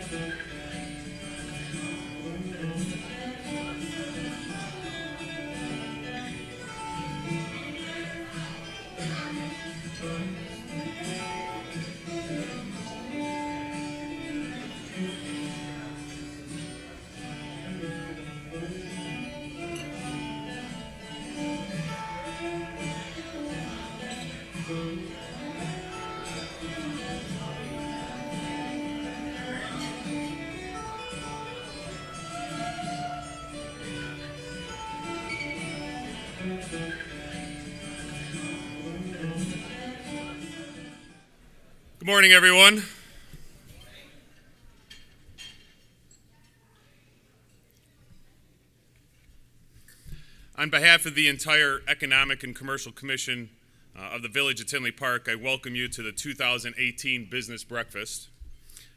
Good morning, everyone. On behalf of the entire Economic and Commercial Commission of the Village of Tinley Park, I welcome you to the 2018 Business Breakfast.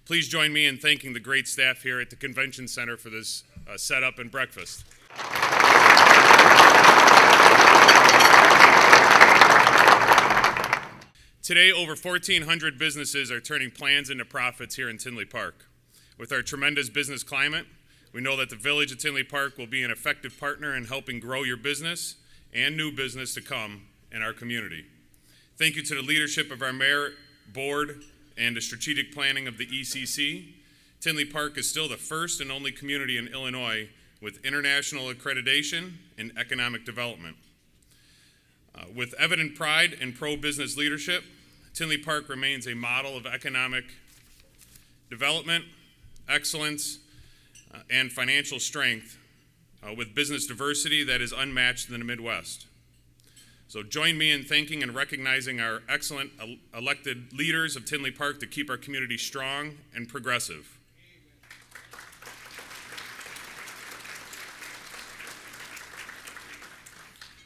Please join me in thanking the great staff here at the Convention Center for this setup and breakfast. Today, over 1,400 businesses are turning plans into profits here in Tinley Park. With our tremendous business climate, we know that the Village of Tinley Park will be an effective partner in helping grow your business and new business to come in our community. Thank you to the leadership of our mayor, board, and the strategic planning of the ECC. Tinley Park is still the first and only community in Illinois with international accreditation in economic development. With evident pride and pro-business leadership, Tinley Park remains a model of economic development, excellence, and financial strength with business diversity that is unmatched in the Midwest. So join me in thanking and recognizing our excellent elected leaders of Tinley Park to keep our community strong and progressive.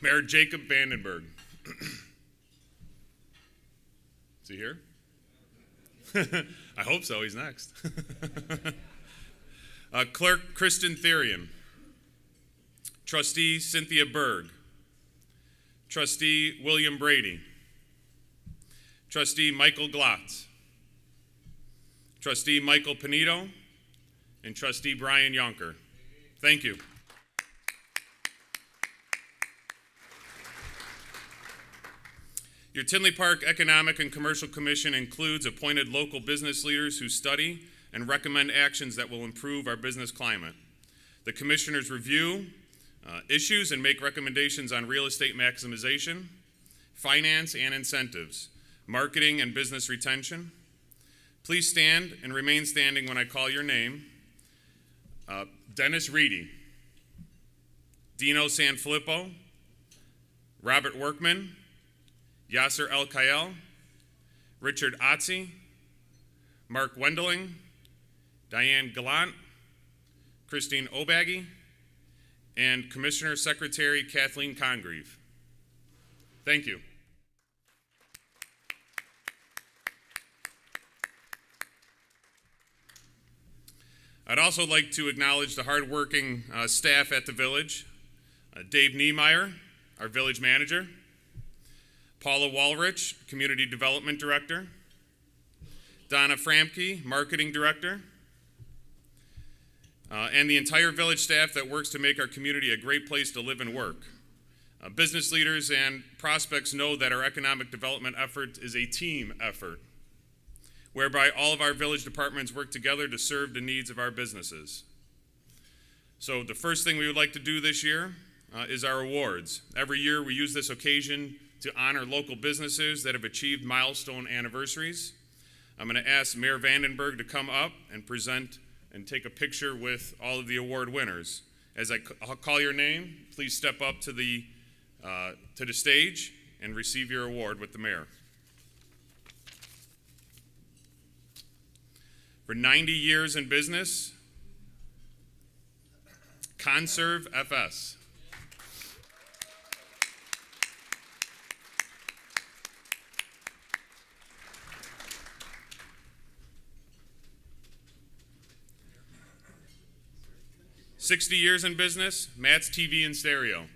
Mayor Jacob Vandenberg. Is he here? I hope so, he's next. Clerk Kristen Therian. Trustee Cynthia Berg. Trustee William Brady. Trustee Michael Glotz. Trustee Michael Panito. And Trustee Brian Yonker. Thank you. Your Tinley Park Economic and Commercial Commission includes appointed local business leaders who study and recommend actions that will improve our business climate. The commissioners review issues and make recommendations on real estate maximization, finance and incentives, marketing and business retention. Please stand and remain standing when I call your name. Dennis Reedy, Dino Sanfilippo, Robert Workman, Yasser El Kayel, Richard Otzi, Mark Wendeling, Diane Gallant, Christine Obagi, and Commissioner Secretary Kathleen Congreve. Thank you. I'd also like to acknowledge the hardworking staff at the village. Dave Niemeyer, our village manager. Paula Walrich, Community Development Director. Donna Framke, Marketing Director. And the entire village staff that works to make our community a great place to live and work. Business leaders and prospects know that our economic development effort is a team effort, whereby all of our village departments work together to serve the needs of our businesses. So the first thing we would like to do this year is our awards. Every year we use this occasion to honor local businesses that have achieved milestone anniversaries. I'm going to ask Mayor Vandenberg to come up and present and take a picture with all of the award winners. As I'll call your name, please step up to the stage and receive your award with the mayor. For 90 years in business, Conserve FS. "60 years in business, Matt's TV and Stereo."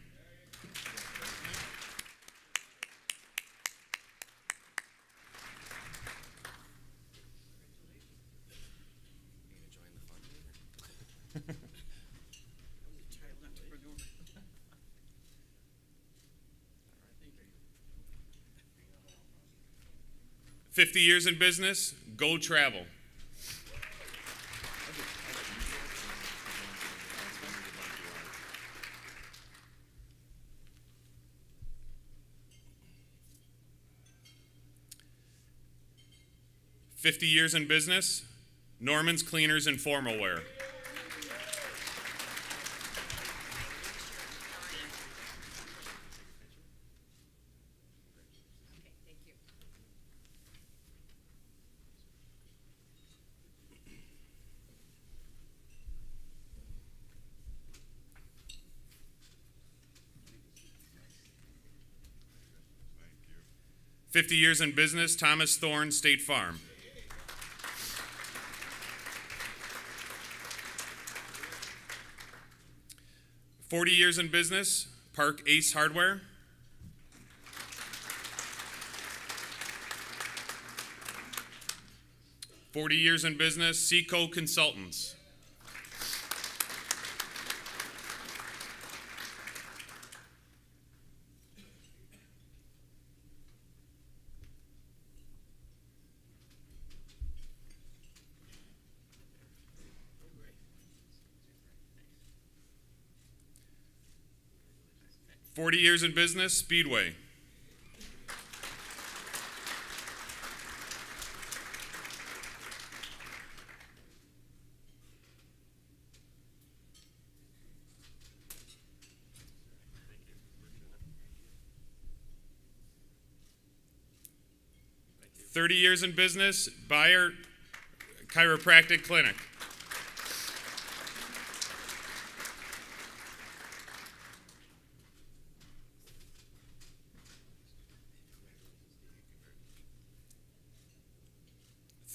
50 years in business, Go Travel. 50 years in business, Norman's Cleaners and Formal Wear. Thank you. 50 years in business, Thomas Thorne, State Farm. 40 years in business, Park Ace Hardware. 40 years in business, Seco Consultants. 40 years in business, Speedway. 30 years in business, Bayer Chiropractic Clinic.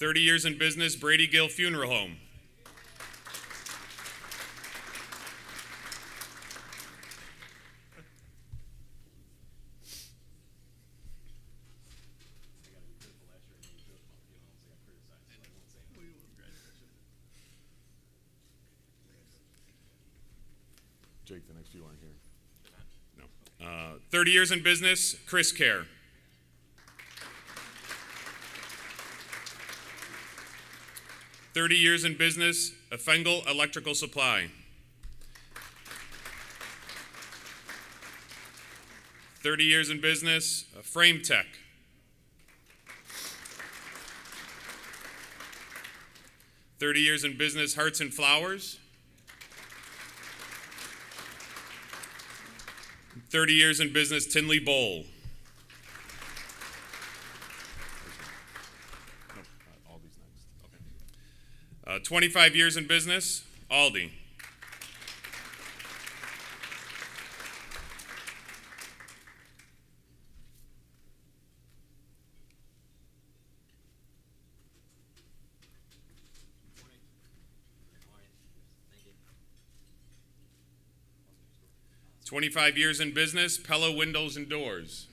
30 years in business, Brady Gill Funeral Home. 30 years in business, Chris Care. 30 years in business, Fengel Electrical Supply. 30 years in business, Frame Tech. 30 years in business, Hearts and Flowers. 30 years in business, Tinley Bowl. 25 years in business, Aldi. 25 years in business, Pella Windows and Doors.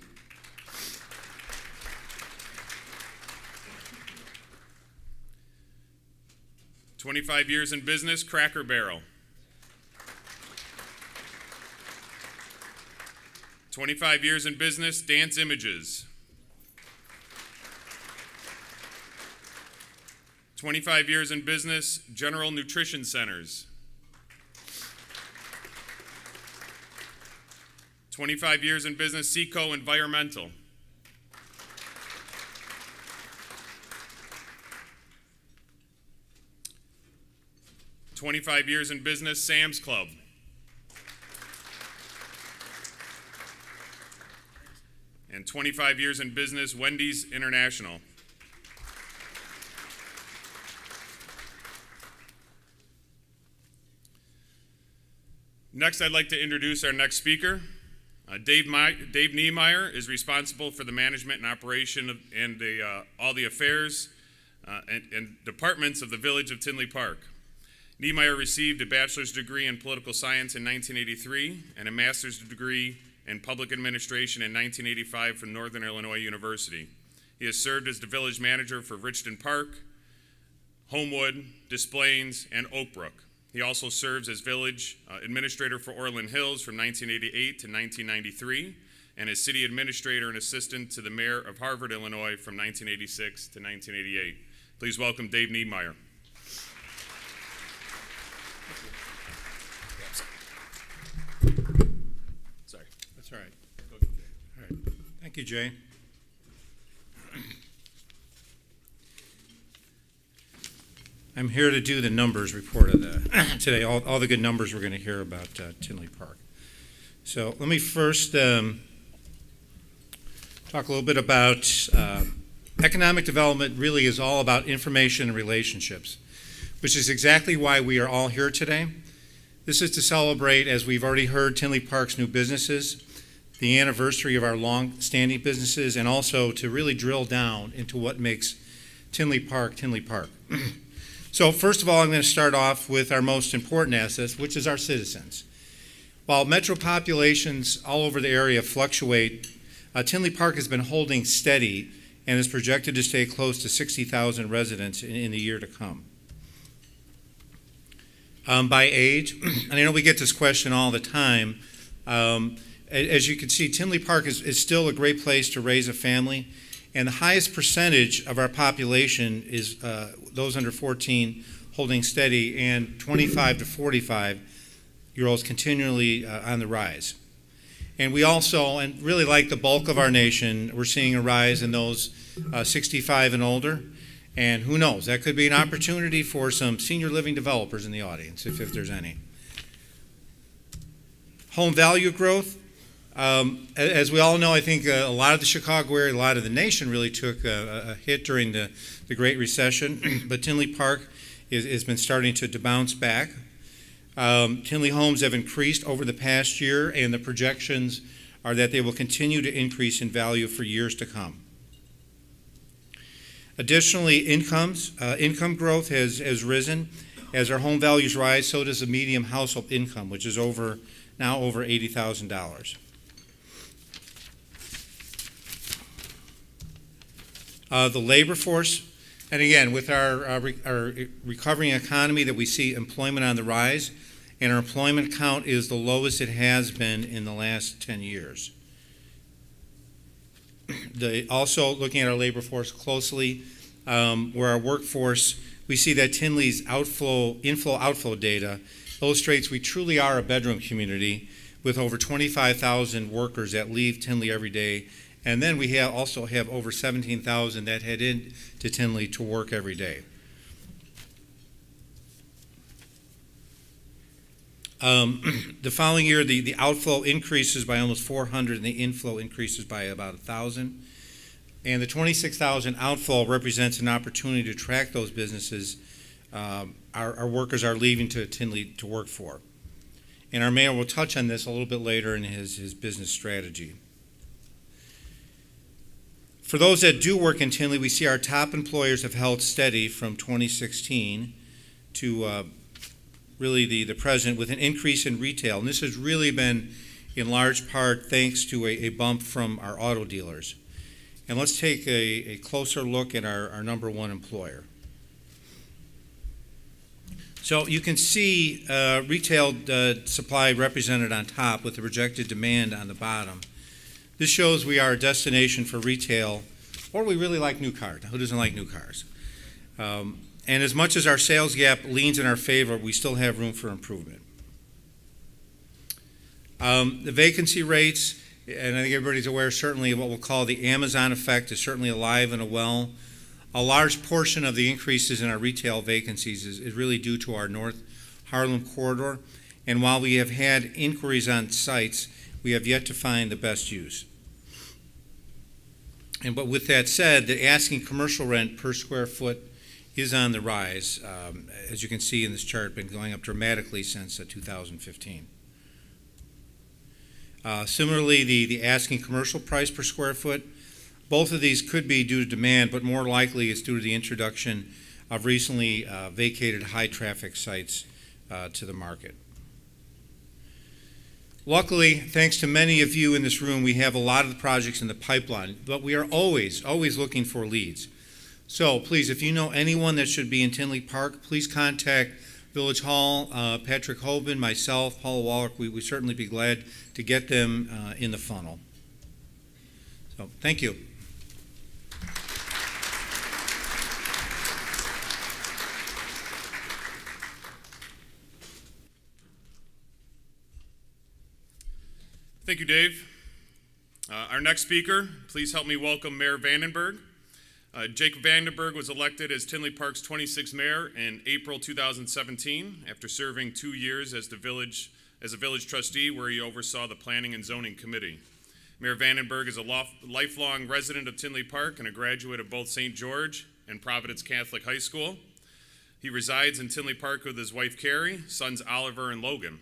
25 years in business, Cracker Barrel. 25 years in business, Dance Images. 25 years in business, General Nutrition Centers. 25 years in business, Seco Environmental. 25 years in business, Sam's Club. And 25 years in business, Wendy's International. Next, I'd like to introduce our next speaker. Dave Niemeyer is responsible for the management and operation and all the affairs and departments of the Village of Tinley Park. Niemeyer received a bachelor's degree in political science in 1983 and a master's degree in public administration in 1985 from Northern Illinois University. He has served as the village manager for Richton Park, Homewood, Des Plaines, and Oak Brook. He also serves as village administrator for Orland Hills from 1988 to 1993 and as city administrator and assistant to the mayor of Harvard, Illinois from 1986 to 1988. Please welcome Dave Niemeyer. Sorry. That's all right. All right. Thank you, Jay. I'm here to do the numbers report of today, all the good numbers we're going to hear about Tinley Park. So let me first talk a little bit about economic development. Really is all about information and relationships, which is exactly why we are all here today. This is to celebrate, as we've already heard, Tinley Park's new businesses, the anniversary of our long-standing businesses, and also to really drill down into what makes Tinley Park, Tinley Park. So first of all, I'm going to start off with our most important assets, which is our citizens. While metro populations all over the area fluctuate, Tinley Park has been holding steady and is projected to stay close to 60,000 residents in the year to come. By age, and I know we get this question all the time, as you can see, Tinley Park is still a great place to raise a family, and the highest percentage of our population is those under 14 holding steady, and 25 to 45-year-olds continually on the rise. And we also, and really like the bulk of our nation, we're seeing a rise in those 65 and older. And who knows, that could be an opportunity for some senior living developers in the audience, if there's any. Home value growth. As we all know, I think a lot of the Chicago area, a lot of the nation really took a hit during the Great Recession, but Tinley Park has been starting to bounce back. Tinley homes have increased over the past year, and the projections are that they will continue to increase in value for years to come. Additionally, income growth has risen. As our home values rise, so does the median household income, which is now over $80,000. The labor force, and again, with our recovering economy that we see employment on the rise, and our employment count is the lowest it has been in the last 10 years. Also, looking at our labor force closely, where our workforce, we see that Tinley's inflow-outflow data illustrates we truly are a bedroom community with over 25,000 workers that leave Tinley every day. And then we also have over 17,000 that head into Tinley to work every day. The following year, the outflow increases by almost 400, and the inflow increases by about 1,000. And the 26,000 outflow represents an opportunity to attract those businesses our workers are leaving to Tinley to work for. And our mayor will touch on this a little bit later in his business strategy. For those that do work in Tinley, we see our top employers have held steady from 2016 to really the present, with an increase in retail. And this has really been in large part thanks to a bump from our auto dealers. And let's take a closer look at our number one employer. So you can see retail supply represented on top with the projected demand on the bottom. This shows we are a destination for retail, or we really like new cars. Who doesn't like new cars? And as much as our sales gap leans in our favor, we still have room for improvement. The vacancy rates, and I think everybody's aware certainly of what we'll call the Amazon effect, is certainly alive and well. A large portion of the increases in our retail vacancies is really due to our North Harlem corridor. And while we have had inquiries on sites, we have yet to find the best use. But with that said, the asking commercial rent per square foot is on the rise. As you can see in this chart, been going up dramatically since 2015. Similarly, the asking commercial price per square foot, both of these could be due to demand, but more likely it's due to the introduction of recently vacated high-traffic sites to the market. Luckily, thanks to many of you in this room, we have a lot of the projects in the pipeline, but we are always looking for leads. So please, if you know anyone that should be in Tinley Park, please contact Village Hall, Patrick Hoban, myself, Paul Wallach. We would certainly be glad to get them in the funnel. Oh, thank you. Thank you, Dave. Our next speaker, please help me welcome Mayor Vandenberg. Jacob Vandenberg was elected as Tinley Park's 26th mayor in April 2017 after serving 2 years as a village trustee where he oversaw the Planning and Zoning Committee. Mayor Vandenberg is a lifelong resident of Tinley Park and a graduate of both St. George and Providence Catholic High School. He resides in Tinley Park with his wife Carrie, sons Oliver and Logan.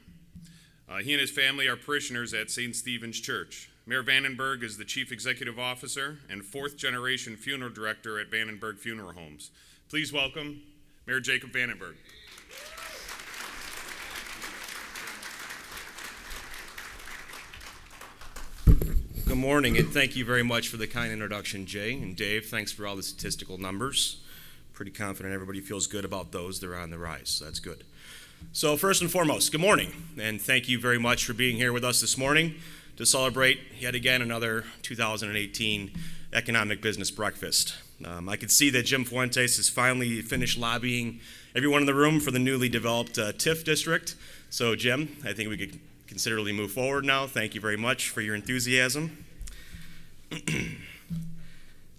He and his family are parishioners at St. Stephen's Church. Mayor Vandenberg is the Chief Executive Officer and fourth-generation funeral director at Vandenberg Funeral Homes. Please welcome Mayor Jacob Vandenberg. Good morning, and thank you very much for the kind introduction, Jay. And Dave, thanks for all the statistical numbers. Pretty confident everybody feels good about those. They're on the rise, so that's good. So first and foremost, good morning, and thank you very much for being here with us this morning to celebrate yet again another 2018 Economic Business Breakfast. I can see that Jim Fuentes has finally finished lobbying everyone in the room for the newly developed TIF district. So Jim, I think we could considerably move forward now. Thank you very much for your enthusiasm.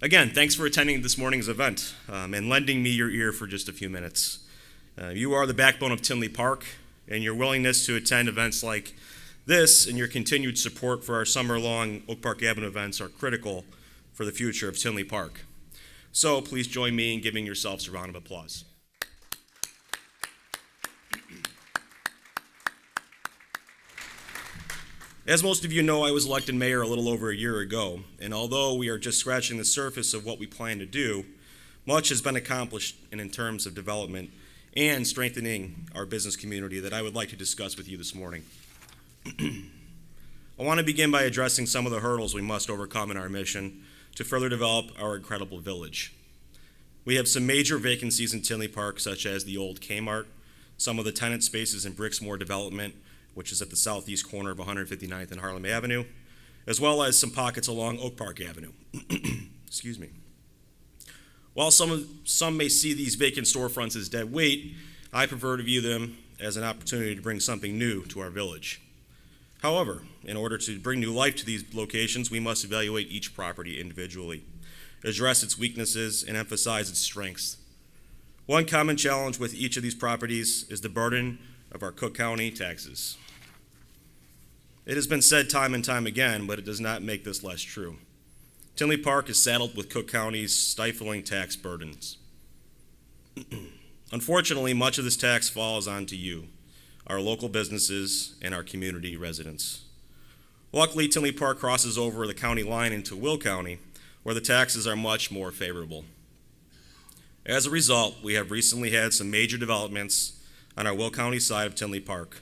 Again, thanks for attending this morning's event and lending me your ear for just a few minutes. You are the backbone of Tinley Park, and your willingness to attend events like this and your continued support for our summer-long Oak Park Avenue events are critical for the future of Tinley Park. So please join me in giving yourselves a round of applause. As most of you know, I was elected mayor a little over a year ago, and although we are just scratching the surface of what we plan to do, much has been accomplished in terms of development and strengthening our business community that I would like to discuss with you this morning. I want to begin by addressing some of the hurdles we must overcome in our mission to further develop our incredible village. We have some major vacancies in Tinley Park, such as the old Kmart, some of the tenant spaces in Bricksmore development, which is at the southeast corner of 159th and Harlem Avenue, as well as some pockets along Oak Park Avenue. Excuse me. While some may see these vacant storefronts as dead weight, I prefer to view them as an opportunity to bring something new to our village. However, in order to bring new life to these locations, we must evaluate each property individually, address its weaknesses, and emphasize its strengths. One common challenge with each of these properties is the burden of our Cook County taxes. It has been said time and time again, but it does not make this less true. Tinley Park is saddled with Cook County's stifling tax burdens. Unfortunately, much of this tax falls onto you, our local businesses, and our community residents. Luckily, Tinley Park crosses over the county line into Will County, where the taxes are much more favorable. As a result, we have recently had some major developments on our Will County side of Tinley Park.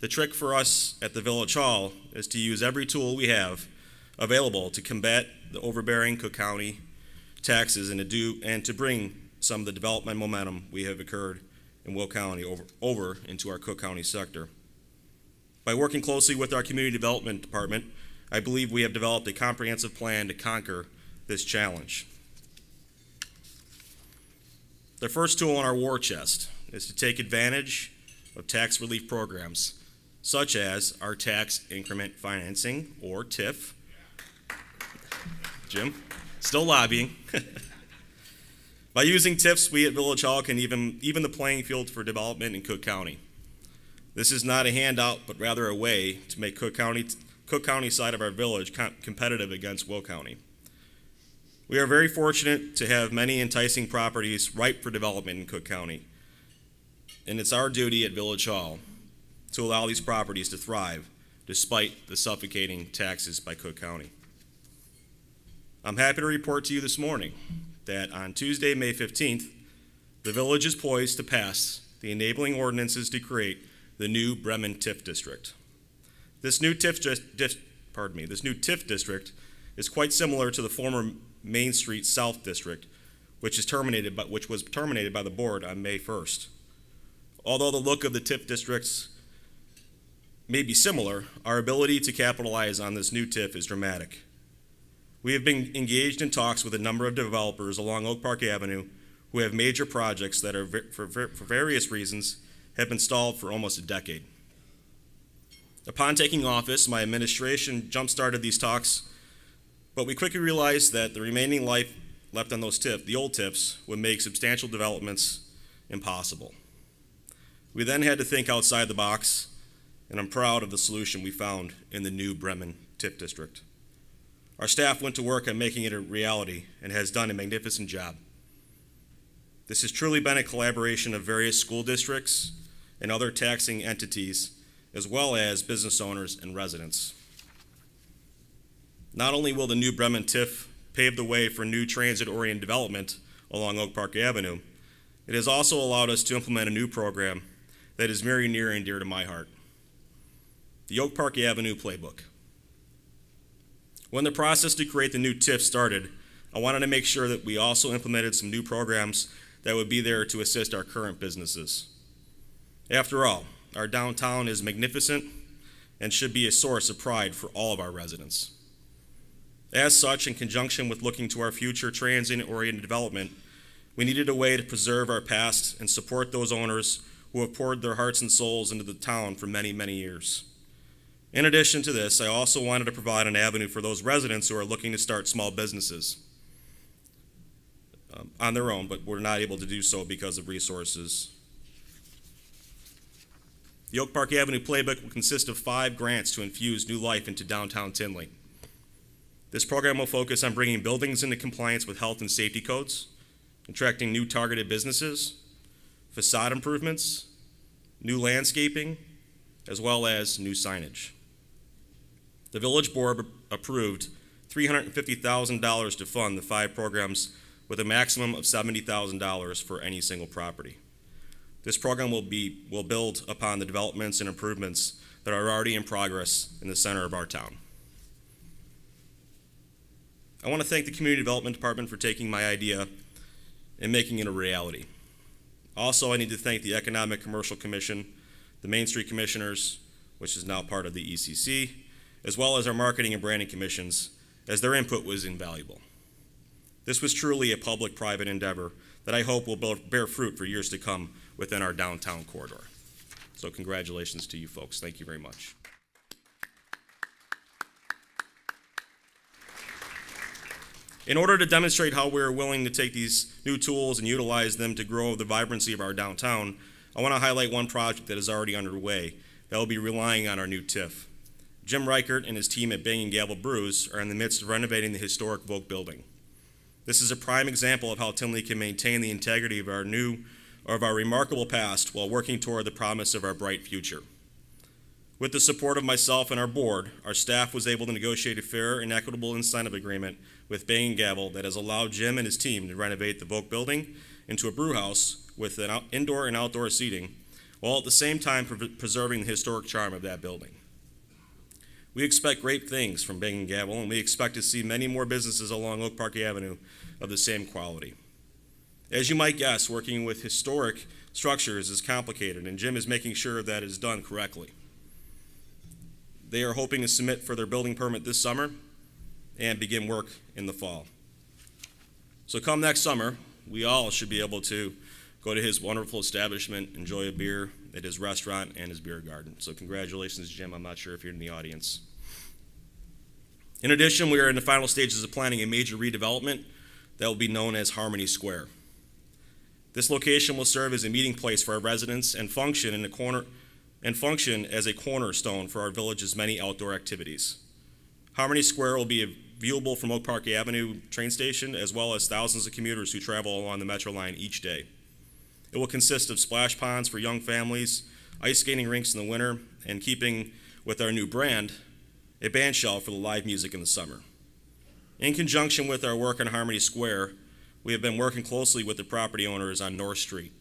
The trick for us at the Village Hall is to use every tool we have available to combat the overbearing Cook County taxes and to bring some of the development momentum we have occurred in Will County over into our Cook County sector. By working closely with our Community Development Department, I believe we have developed a comprehensive plan to conquer this challenge. The first tool in our war chest is to take advantage of tax relief programs, such as our tax increment financing, or TIF. Jim, still lobbying. By using TIFs, we at Village Hall can even the playing field for development in Cook County. This is not a handout, but rather a way to make Cook County side of our village competitive against Will County. We are very fortunate to have many enticing properties ripe for development in Cook County, and it's our duty at Village Hall to allow these properties to thrive despite the suffocating taxes by Cook County. I'm happy to report to you this morning that on Tuesday, May 15th, the village is poised to pass the enabling ordinances to create the new Bremen TIF district. This new TIF district is quite similar to the former Main Street South district, which was terminated by the board on May 1st. Although the look of the TIF districts may be similar, our ability to capitalize on this new TIF is dramatic. We have been engaged in talks with a number of developers along Oak Park Avenue who have major projects that are, for various reasons, have been stalled for almost a decade. Upon taking office, my administration jump-started these talks, but we quickly realized that the remaining life left on those the old tips, would make substantial developments impossible. We then had to think outside the box, and I'm proud of the solution we found in the new Bremen TIF district. Our staff went to work on making it a reality and has done a magnificent job. This has truly been a collaboration of various school districts and other taxing entities, as well as business owners and residents. Not only will the new Bremen TIF pave the way for new transit-oriented development along Oak Park Avenue, it has also allowed us to implement a new program that is very near and dear to my heart, the Oak Park Avenue Playbook. When the process to create the new TIF started, I wanted to make sure that we also implemented some new programs that would be there to assist our current businesses. After all, our downtown is magnificent and should be a source of pride for all of our residents. As such, in conjunction with looking to our future transit-oriented development, we needed a way to preserve our past and support those owners who have poured their hearts and souls into the town for many, many years. In addition to this, I also wanted to provide an avenue for those residents who are looking to start small businesses on their own, but were not able to do so because of resources. The Oak Park Avenue Playbook will consist of 5 grants to infuse new life into downtown Tinley. This program will focus on bringing buildings into compliance with health and safety codes, attracting new targeted businesses, facade improvements, new landscaping, as well as new signage. The village board approved $350,000 to fund the 5 programs with a maximum of $70,000 for any single property. This program will build upon the developments and improvements that are already in progress in the center of our town. I want to thank the Community Development Department for taking my idea and making it a reality. Also, I need to thank the Economic Commercial Commission, the Main Street Commissioners, which is now part of the ECC, as well as our Marketing and Branding Commissions, as their input was invaluable. This was truly a public-private endeavor that I hope will bear fruit for years to come within our downtown corridor. So congratulations to you folks. Thank you very much. In order to demonstrate how we're willing to take these new tools and utilize them to grow the vibrancy of our downtown, I want to highlight one project that is already underway that will be relying on our new TIF. Jim Reichert and his team at Bang & Gavel Brews are in the midst of renovating the historic Volk building. This is a prime example of how Tinley can maintain the integrity of our remarkable past while working toward the promise of our bright future. With the support of myself and our board, our staff was able to negotiate a fair and equitable incentive agreement with Bang & Gavel that has allowed Jim and his team to renovate the Volk building into a brew house with an indoor and outdoor seating, while at the same time preserving the historic charm of that building. We expect great things from Bang & Gavel, and we expect to see many more businesses along Oak Park Avenue of the same quality. As you might guess, working with historic structures is complicated, and Jim is making sure that it is done correctly. They are hoping to submit for their building permit this summer and begin work in the fall. So come next summer, we all should be able to go to his wonderful establishment, enjoy a beer at his restaurant and his beer garden. So congratulations, Jim. I'm not sure if you're in the audience. In addition, we are in the final stages of planning a major redevelopment that will be known as Harmony Square. This location will serve as a meeting place for our residents and function as a cornerstone for our village's many outdoor activities. Harmony Square will be viewable from Oak Park Avenue train station, as well as thousands of commuters who travel along the Metro line each day. It will consist of splash ponds for young families, ice skating rinks in the winter, and keeping with our new brand, a band shell for the live music in the summer. In conjunction with our work on Harmony Square, we have been working closely with the property owners on North Street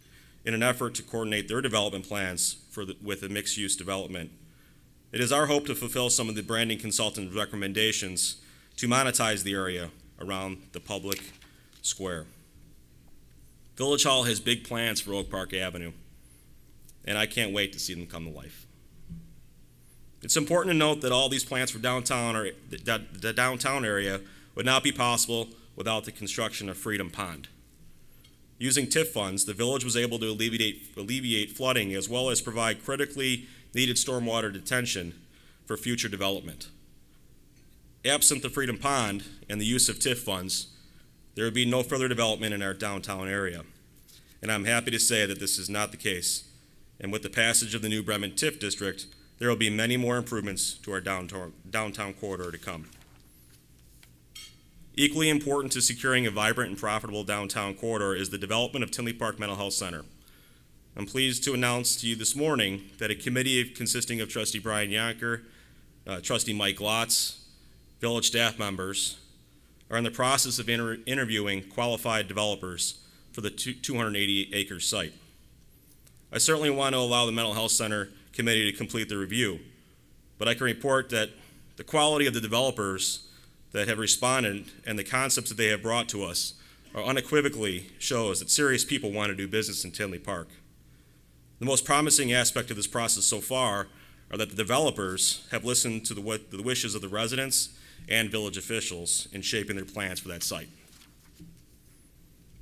in an effort to coordinate their development plans with the mixed-use development. It is our hope to fulfill some of the branding consultant's recommendations to monetize the area around the public square. Village Hall has big plans for Oak Park Avenue, and I can't wait to see them come to life. It's important to note that all these plans for the downtown area would not be possible without the construction of Freedom Pond. Using TIF funds, the village was able to alleviate flooding as well as provide critically needed stormwater detention for future development. Absent the Freedom Pond and the use of TIF funds, there would be no further development in our downtown area. And I'm happy to say that this is not the case. And with the passage of the new Bremen TIF district, there will be many more improvements to our downtown corridor to come. Equally important to securing a vibrant and profitable downtown corridor is the development of Tinley Park Mental Health Center. I'm pleased to announce to you this morning that a committee consisting of Trustee Brian Yonker, Trustee Mike Lotz, village staff members, are in the process of interviewing qualified developers for the 280-acre site. I certainly want to allow the Mental Health Center committee to complete the review, but I can report that the quality of the developers that have responded and the concepts that they have brought to us are unequivocally shows that serious people want to do business in Tinley Park. The most promising aspect of this process so far are that the developers have listened to the wishes of the residents and village officials in shaping their plans for that site.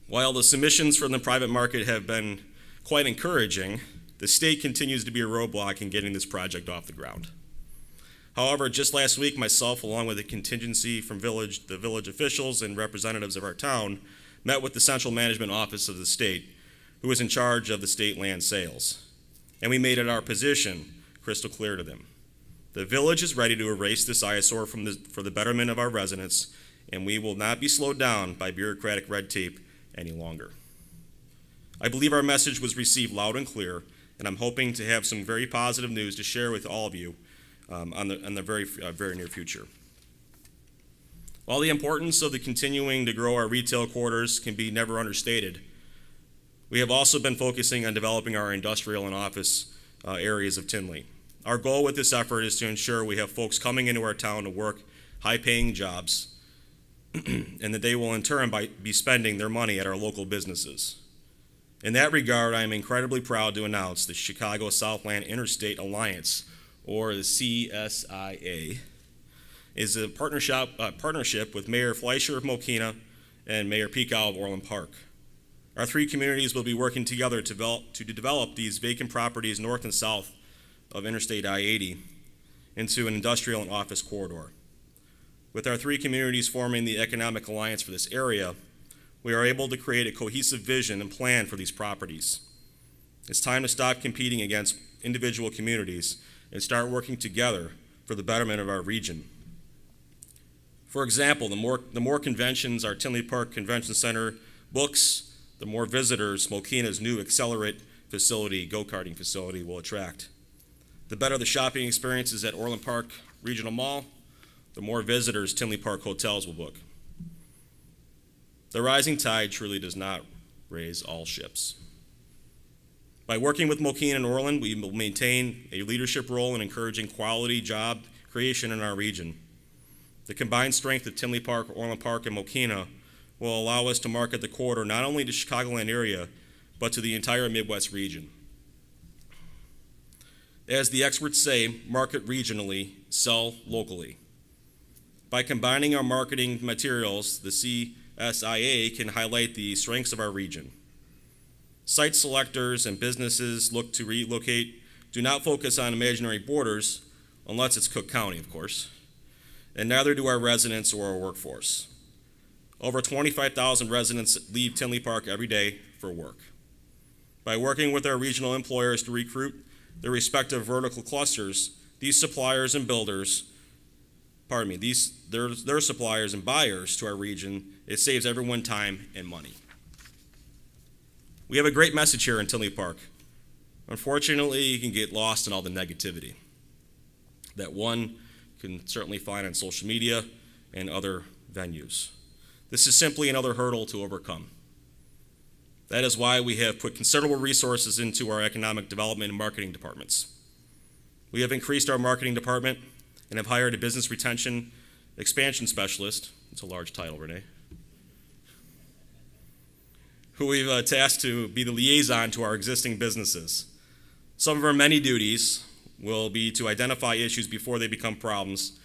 While the submissions from the private market have been quite encouraging, the state continues to be a roadblock in getting this project off the ground. However, just last week, myself, along with a contingency from the village officials and representatives of our town, met with the Central Management Office of the state, who is in charge of the state land sales. And we made it our position crystal clear to them. The village is ready to erase this eyesore for the betterment of our residents, and we will not be slowed down by bureaucratic red tape any longer. I believe our message was received loud and clear, and I'm hoping to have some very positive news to share with all of you on the very near future. While the importance of continuing to grow our retail quarters can be never understated, we have also been focusing on developing our industrial and office areas of Tinley. Our goal with this effort is to ensure we have folks coming into our town to work high-paying jobs and that they will in turn be spending their money at our local businesses. In that regard, I am incredibly proud to announce the Chicago Southland Interstate Alliance, or the CSIA, is a partnership with Mayor Fleischer of Mokena and Mayor Pekow of Orland Park. Our three communities will be working together to develop these vacant properties north and south of Interstate I-80 into an industrial and office corridor. With our three communities forming the economic alliance for this area, we are able to create a cohesive vision and plan for these properties. It's time to stop competing against individual communities and start working together for the betterment of our region. For example, the more conventions our Tinley Park Convention Center books, the more visitors Mokena's new Accelerate facility, go-karting facility, will attract. The better the shopping experiences at Orland Park Regional Mall, the more visitors Tinley Park hotels will book. The rising tide truly does not raise all ships. By working with Mokena and Orland, we will maintain a leadership role in encouraging quality job creation in our region. The combined strength of Tinley Park, Orland Park, and Mokena will allow us to market the corridor not only to the Chicagoland area, but to the entire Midwest region. As the experts say, market regionally, sell locally. By combining our marketing materials, the CSIA can highlight the strengths of our region. Site selectors and businesses look to relocate do not focus on imaginary borders, unless it's Cook County, of course, and neither do our residents or our workforce. Over 25,000 residents leave Tinley Park every day for work. By working with our regional employers to recruit their respective vertical clusters, these suppliers and builders, their suppliers and buyers to our region, it saves everyone time and money. We have a great message here in Tinley Park. Unfortunately, you can get lost in all the negativity that one can certainly find on social media and other venues. This is simply another hurdle to overcome. That is why we have put considerable resources into our economic development and marketing departments. We have increased our marketing department and have hired a business retention expansion specialist. It's a large title, Renee. Who we've tasked to be the liaison to our existing businesses. Some of our many duties will be to identify issues before they become problems,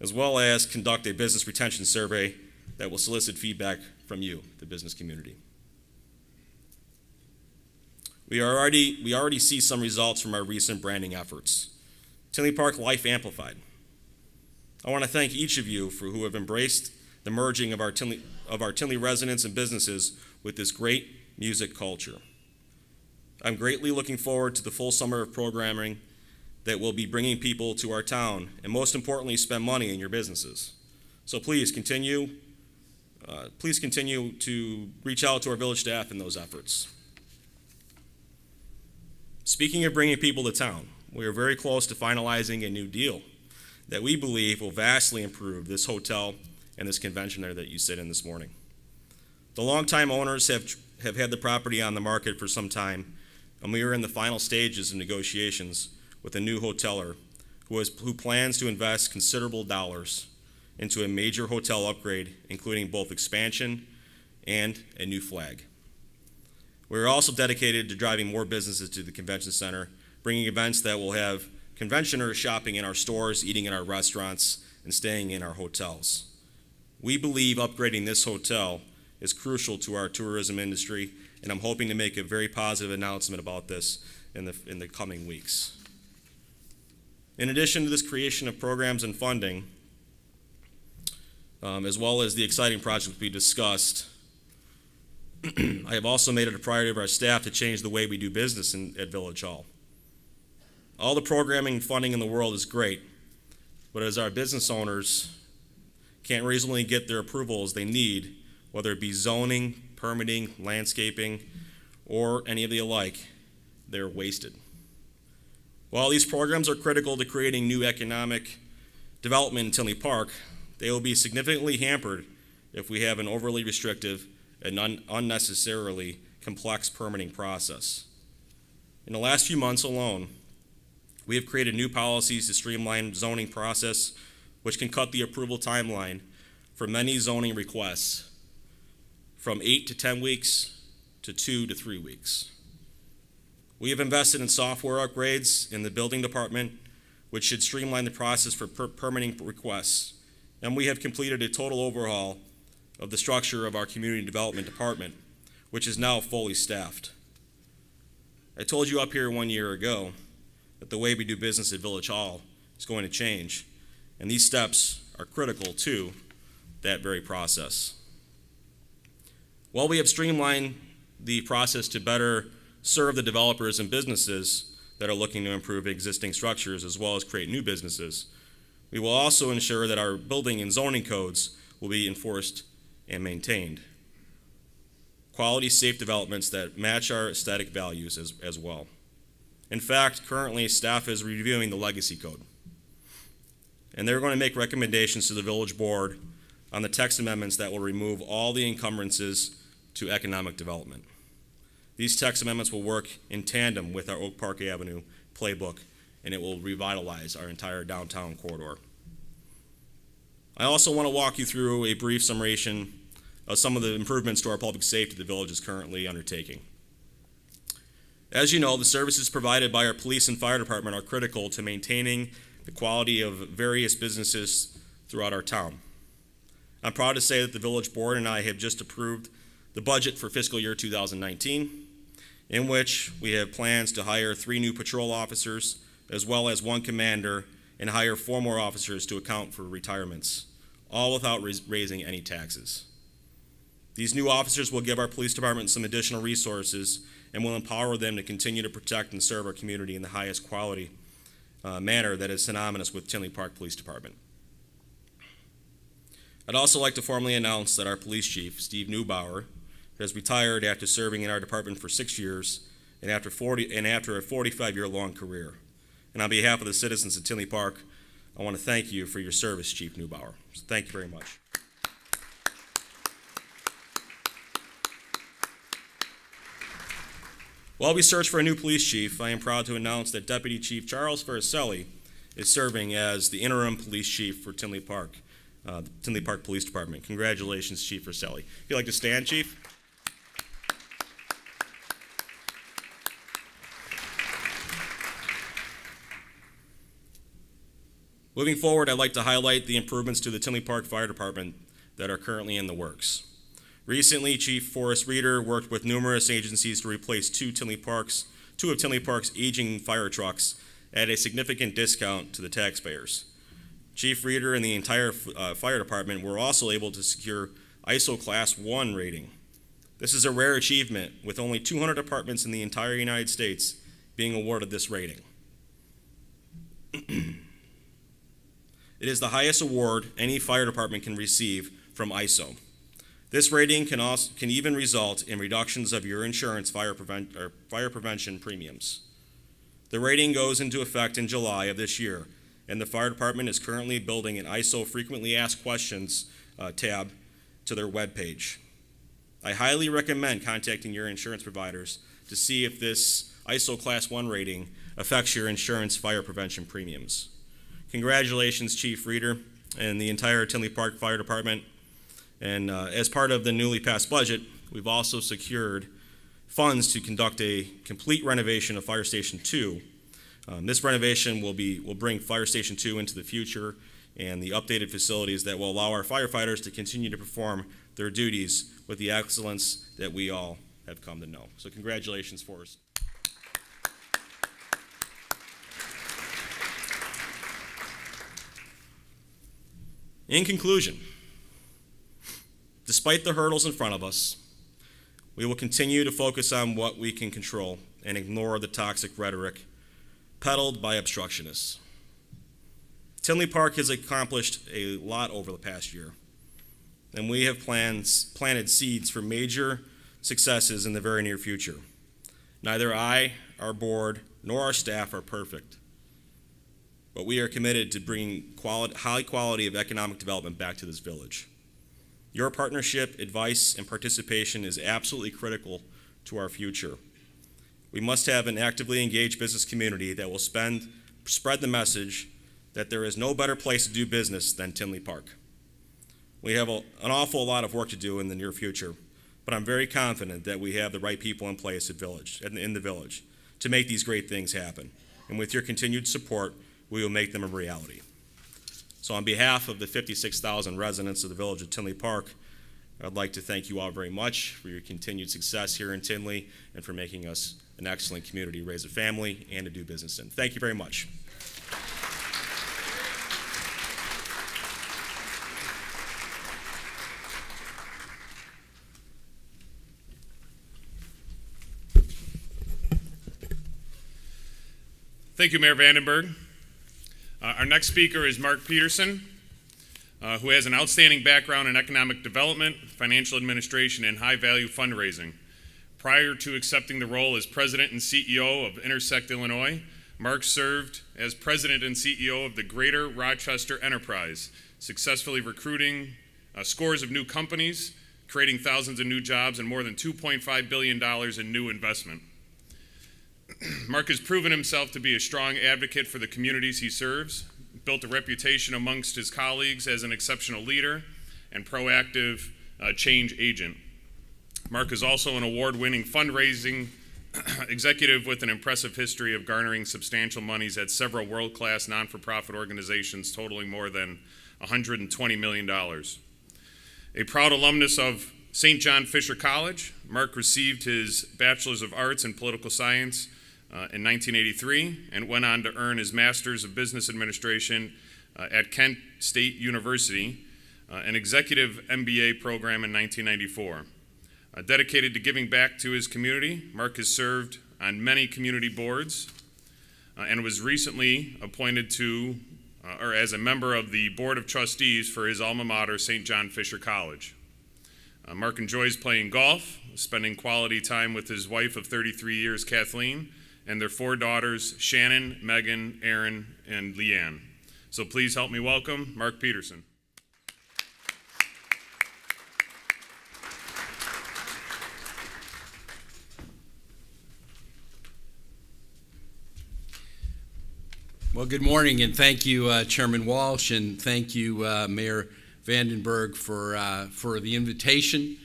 as well as conduct a business retention survey that will solicit feedback from you, the business community. We already see some results from our recent branding efforts. Tinley Park Life Amplified. I want to thank each of you who have embraced the merging of our Tinley residents and businesses with this great music culture. I'm greatly looking forward to the full summer of programming that will be bringing people to our town, and most importantly, spend money in your businesses. So please continue to reach out to our village staff in those efforts. Speaking of bringing people to town, we are very close to finalizing a new deal that we believe will vastly improve this hotel and this convention center that you sit in this morning. The longtime owners have had the property on the market for some time, and we are in the final stages of negotiations with a new hoteler who plans to invest considerable dollars into a major hotel upgrade, including both expansion and a new flag. We are also dedicated to driving more businesses to the convention center, bringing events that will have conventioners shopping in our stores, eating in our restaurants, and staying in our hotels. We believe upgrading this hotel is crucial to our tourism industry, and I'm hoping to make a very positive announcement about this in the coming weeks. In addition to this creation of programs and funding, as well as the exciting projects we discussed, I have also made it a priority of our staff to change the way we do business at Village Hall. All the programming and funding in the world is great, but as our business owners can't reasonably get their approvals they need, whether it be zoning, permitting, landscaping, or any of the alike, they're wasted. While these programs are critical to creating new economic development in Tinley Park, they will be significantly hampered if we have an overly restrictive and unnecessarily complex permitting process. In the last few months alone, we have created new policies to streamline zoning process, which can cut the approval timeline for many zoning requests from 8 to 10 weeks to 2 to 3 weeks. We have invested in software upgrades in the building department, which should streamline the process for permitting requests, and we have completed a total overhaul of the structure of our community development department, which is now fully staffed. I told you up here 1 year ago that the way we do business at Village Hall is going to change, and these steps are critical to that very process. While we have streamlined the process to better serve the developers and businesses that are looking to improve existing structures as well as create new businesses, we will also ensure that our building and zoning codes will be enforced and maintained. Quality, safe developments that match our aesthetic values as well. In fact, currently staff is reviewing the legacy code, and they're going to make recommendations to the village board on the text amendments that will remove all the encumbrances to economic development. These text amendments will work in tandem with our Oak Park Avenue playbook, and it will revitalize our entire downtown corridor. I also want to walk you through a brief summation of some of the improvements to our public safety the village is currently undertaking. As you know, the services provided by our police and fire department are critical to maintaining the quality of various businesses throughout our town. I'm proud to say that the village board and I have just approved the budget for fiscal year 2019, in which we have plans to hire 3 new patrol officers, as well as 1 commander, and hire 4 more officers to account for retirements, all without raising any taxes. These new officers will give our police department some additional resources and will empower them to continue to protect and serve our community in the highest quality manner that is synonymous with Tinley Park Police Department. I'd also like to formally announce that our police chief, Steve Neubauer, has retired after serving in our department for 6 years and after a 45-year-long career. And on behalf of the citizens of Tinley Park, I want to thank you for your service, Chief Neubauer. So thank you very much. While we search for a new police chief, I am proud to announce that Deputy Chief Charles Faricelli is serving as the interim police chief for Tinley Park Police Department. Congratulations, Chief Faricelli. If you'd like to stand, Chief. Moving forward, I'd like to highlight the improvements to the Tinley Park Fire Department that are currently in the works. Recently, Chief Forrest Reeder worked with numerous agencies to replace two of Tinley Park's aging fire trucks at a significant discount to the taxpayers. Chief Reeder and the entire fire department were also able to secure ISO Class 1 rating. This is a rare achievement, with only 200 departments in the entire United States being awarded this rating. It is the highest award any fire department can receive from ISO. This rating can even result in reductions of your insurance fire prevention premiums. The rating goes into effect in July of this year, and the fire department is currently building an ISO frequently asked questions tab to their webpage. I highly recommend contacting your insurance providers to see if this ISO Class 1 rating affects your insurance fire prevention premiums. Congratulations, Chief Reeder and the entire Tinley Park Fire Department. And as part of the newly passed budget, we've also secured funds to conduct a complete renovation of Fire Station 2. This renovation will bring Fire Station 2 into the future and the updated facilities that will allow our firefighters to continue to perform their duties with the excellence that we all have come to know. So congratulations, Forrest. In conclusion, despite the hurdles in front of us, we will continue to focus on what we can control and ignore the toxic rhetoric peddled by obstructionists. Tinley Park has accomplished a lot over the past year, and we have planted seeds for major successes in the very near future. Neither I, our board, nor our staff are perfect, but we are committed to bringing high quality of economic development back to this village. Your partnership, advice, and participation is absolutely critical to our future. We must have an actively engaged business community that will spread the message that there is no better place to do business than Tinley Park. We have an awful lot of work to do in the near future, but I'm very confident that we have the right people in place in the village to make these great things happen. And with your continued support, we will make them a reality. So on behalf of the 56,000 residents of the village of Tinley Park, I'd like to thank you all very much for your continued success here in Tinley and for making us an excellent community to raise a family and to do business in. Thank you very much. Thank you, Mayor Vandenberg. Our next speaker is Mark Peterson, who has an outstanding background in economic development, financial administration, and high-value fundraising. Prior to accepting the role as president and CEO of Intersect, Illinois, Mark served as president and CEO of the Greater Rochester Enterprise, successfully recruiting scores of new companies, creating thousands of new jobs, and more than $2.5 billion in new investment. Mark has proven himself to be a strong advocate for the communities he serves, built a reputation amongst his colleagues as an exceptional leader and proactive change agent. Mark is also an award-winning fundraising executive with an impressive history of garnering substantial monies at several world-class non-for-profit organizations totaling more than $120 million. A proud alumnus of St. John Fisher College, Mark received his Bachelor's of Arts in Political Science in 1983 and went on to earn his Master's of Business Administration at Kent State University, an executive MBA program in 1994. Dedicated to giving back to his community, Mark has served on many community boards and was recently appointed as a member of the Board of Trustees for his alma mater, St. John Fisher College. Mark enjoys playing golf, spending quality time with his wife of 33 years, Kathleen, and their 4 daughters, Shannon, Megan, Erin, and Leanne. So please help me welcome Mark Peterson. Well, good morning, and thank you, Chairman Walsh, and thank you, Mayor Vandenberg, for the invitation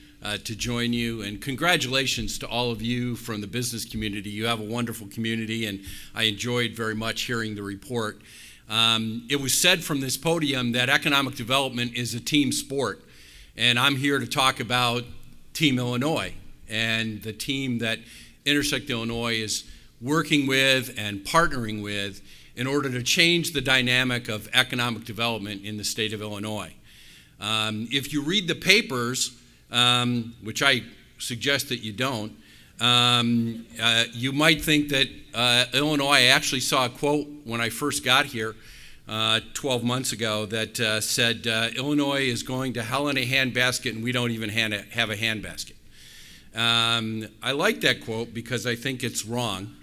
to join you, and congratulations to all of you from the business community. You have a wonderful community, and I enjoyed very much hearing the report. It was said from this podium that economic development is a team sport, and I'm here to talk about Team Illinois and the team that Intersect Illinois is working with and partnering with in order to change the dynamic of economic development in the state of Illinois. If you read the papers, which I suggest that you don't, you might think that Illinois, I actually saw a quote when I first got here 12 months ago that said, Illinois is going to hell in a handbasket and we don't even have a handbasket. I like that quote because I think it's wrong,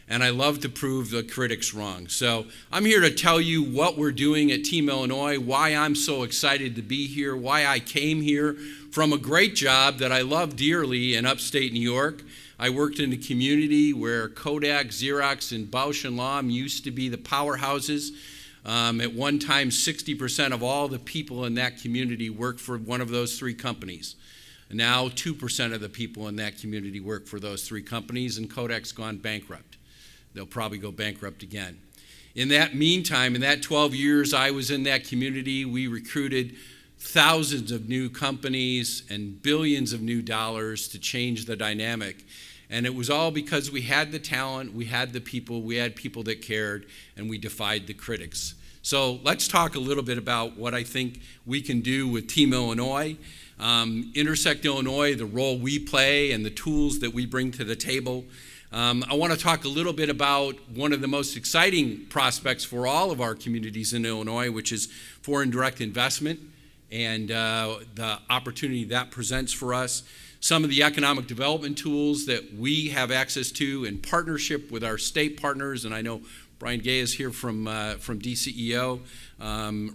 and I love to prove the critics wrong. So I'm here to tell you what we're doing at Team Illinois, why I'm so excited to be here, why I came here from a great job that I love dearly in upstate New York. I worked in a community where Kodak, Xerox, and Bausch & Lomb used to be the powerhouses. At one time, 60% of all the people in that community worked for one of those three companies. Now 2% of the people in that community work for those three companies, and Kodak's gone bankrupt. They'll probably go bankrupt again. In that meantime, in that 12 years I was in that community, we recruited thousands of new companies and billions of new dollars to change the dynamic. And it was all because we had the talent, we had the people, we had people that cared, and we defied the critics. So let's talk a little bit about what I think we can do with Team Illinois. Intersect Illinois, the role we play and the tools that we bring to the table. I want to talk a little bit about one of the most exciting prospects for all of our communities in Illinois, which is foreign direct investment and the opportunity that presents for us. Some of the economic development tools that we have access to in partnership with our state partners, and I know Brian Gay is here from DCEO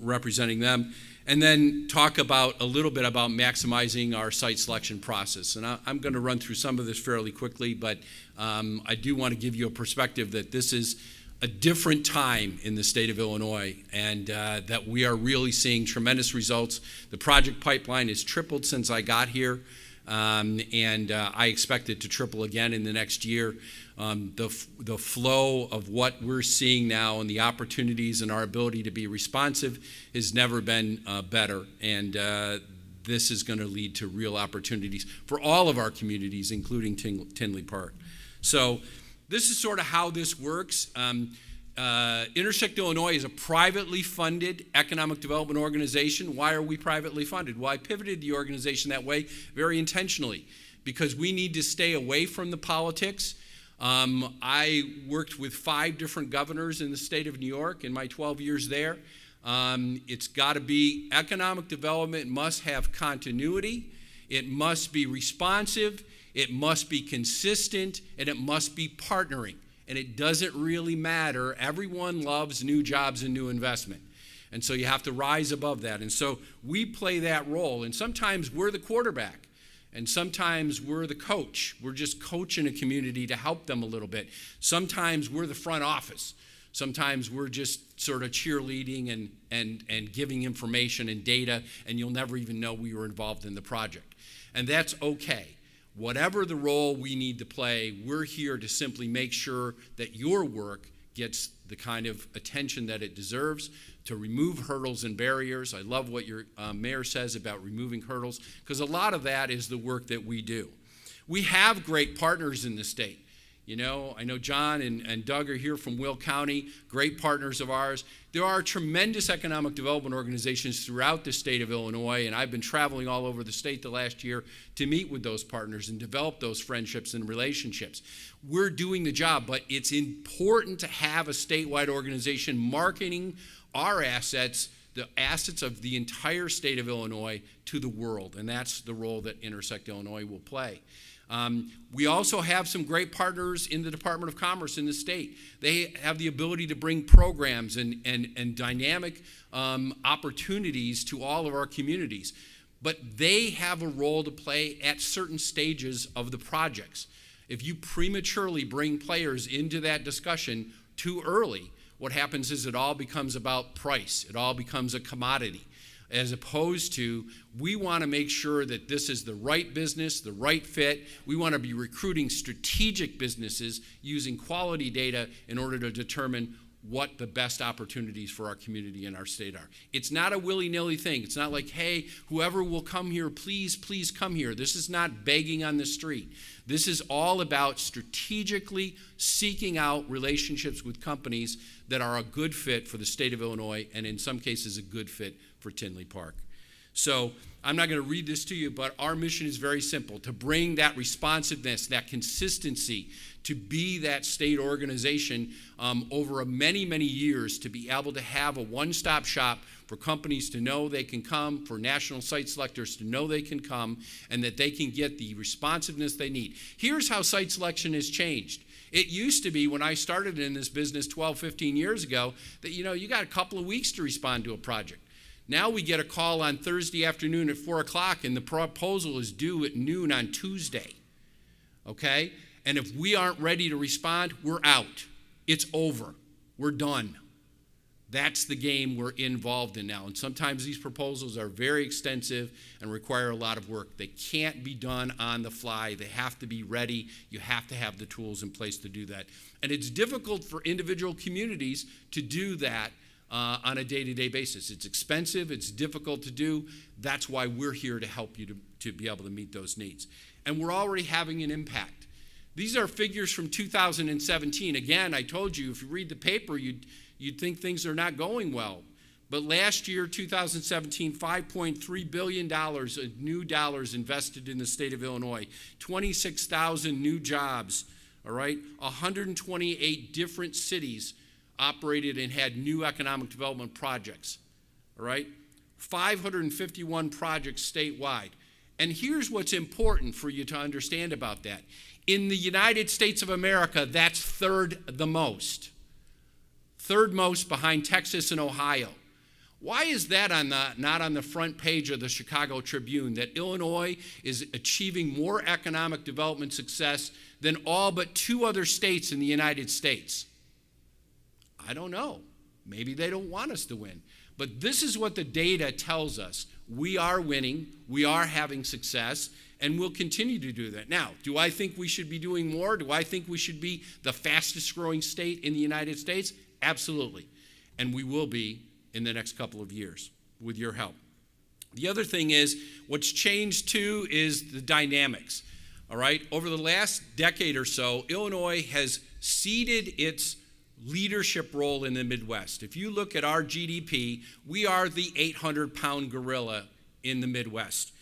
representing them. And then talk about a little bit about maximizing our site selection process. And I'm going to run through some of this fairly quickly, but I do want to give you a perspective that this is a different time in the state of Illinois, and that we are really seeing tremendous results. The project pipeline has tripled since I got here, and I expect it to triple again in the next year. The flow of what we're seeing now and the opportunities and our ability to be responsive has never been better, and this is going to lead to real opportunities for all of our communities, including Tinley Park. So this is sort of how this works. Intersect Illinois is a privately funded economic development organization. Why are we privately funded? Well, I pivoted the organization that way very intentionally because we need to stay away from the politics. I worked with 5 different governors in the state of New York in my 12 years there. It's got to be economic development must have continuity, it must be responsive, it must be consistent, and it must be partnering. And it doesn't really matter. Everyone loves new jobs and new investment. And so you have to rise above that. And so we play that role. And sometimes we're the quarterback. And sometimes we're the coach. We're just coaching a community to help them a little bit. Sometimes we're the front office. Sometimes we're just sort of cheerleading and giving information and data, and you'll never even know we were involved in the project. And that's okay. Whatever the role we need to play, we're here to simply make sure that your work gets the kind of attention that it deserves, to remove hurdles and barriers. I love what your mayor says about removing hurdles, because a lot of that is the work that we do. We have great partners in the state. You know, I know John and Doug are here from Will County, great partners of ours. There are tremendous economic development organizations throughout the state of Illinois, and I've been traveling all over the state the last year to meet with those partners and develop those friendships and relationships. We're doing the job, but it's important to have a statewide organization marketing our assets, the assets of the entire state of Illinois, to the world, and that's the role that Intersect Illinois will play. We also have some great partners in the Department of Commerce in the state. They have the ability to bring programs and dynamic opportunities to all of our communities. But they have a role to play at certain stages of the projects. If you prematurely bring players into that discussion too early, what happens is it all becomes about price. It all becomes a commodity. As opposed to, we want to make sure that this is the right business, the right fit. We want to be recruiting strategic businesses using quality data in order to determine what the best opportunities for our community and our state are. It's not a willy-nilly thing. It's not like, hey, whoever will come here, please, please come here. This is not begging on the street. This is all about strategically seeking out relationships with companies that are a good fit for the state of Illinois, and in some cases a good fit for Tinley Park. So I'm not going to read this to you, but our mission is very simple: to bring that responsiveness, that consistency, to be that state organization over many, many years, to be able to have a one-stop shop for companies to know they can come, for national site selectors to know they can come, and that they can get the responsiveness they need. Here's how site selection has changed. It used to be, when I started in this business 12, 15 years ago, that you got a couple of weeks to respond to a project. Now we get a call on Thursday afternoon at 4 o'clock, and the proposal is due at noon on Tuesday, okay? And if we aren't ready to respond, we're out. It's over. We're done. That's the game we're involved in now. And sometimes these proposals are very extensive and require a lot of work. They can't be done on the fly. They have to be ready. You have to have the tools in place to do that. And it's difficult for individual communities to do that on a day-to-day basis. It's expensive, it's difficult to do. That's why we're here to help you to be able to meet those needs. And we're already having an impact. These are figures from 2017. Again, I told you, if you read the paper, you'd think things are not going well. But last year, 2017, $5.3 billion of new dollars invested in the state of Illinois, 26,000 new jobs, all right? 128 different cities operated and had new economic development projects, all right? 551 projects statewide. And here's what's important for you to understand about that. In the United States of America, that's third the most. Third most behind Texas and Ohio. Why is that not on the front page of the Chicago Tribune, that Illinois is achieving more economic development success than all but 2 other states in the United States? I don't know. Maybe they don't want us to win. But this is what the data tells us. We are winning, we are having success, and we'll continue to do that. Now, do I think we should be doing more? Do I think we should be the fastest growing state in the United States? Absolutely. And we will be in the next couple of years with your help. The other thing is, what's changed too is the dynamics. All right? Over the last decade or so, Illinois has ceded its leadership role in the Midwest. If you look at our GDP, we are the 800-pound gorilla in the Midwest.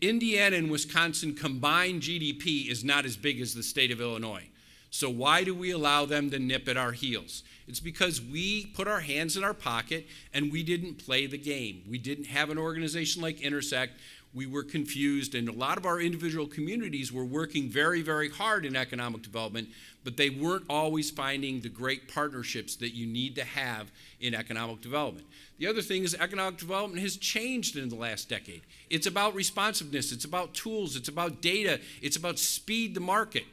Indiana and Wisconsin combined GDP is not as big as the state of Illinois. So why do we allow them to nip at our heels? It's because we put our hands in our pocket and we didn't play the game. We didn't have an organization like Intersect. We were confused, and a lot of our individual communities were working very, very hard in economic development, but they weren't always finding the great partnerships that you need to have in economic development. The other thing is economic development has changed in the last decade. It's about responsiveness, it's about tools, it's about data, it's about speed to market.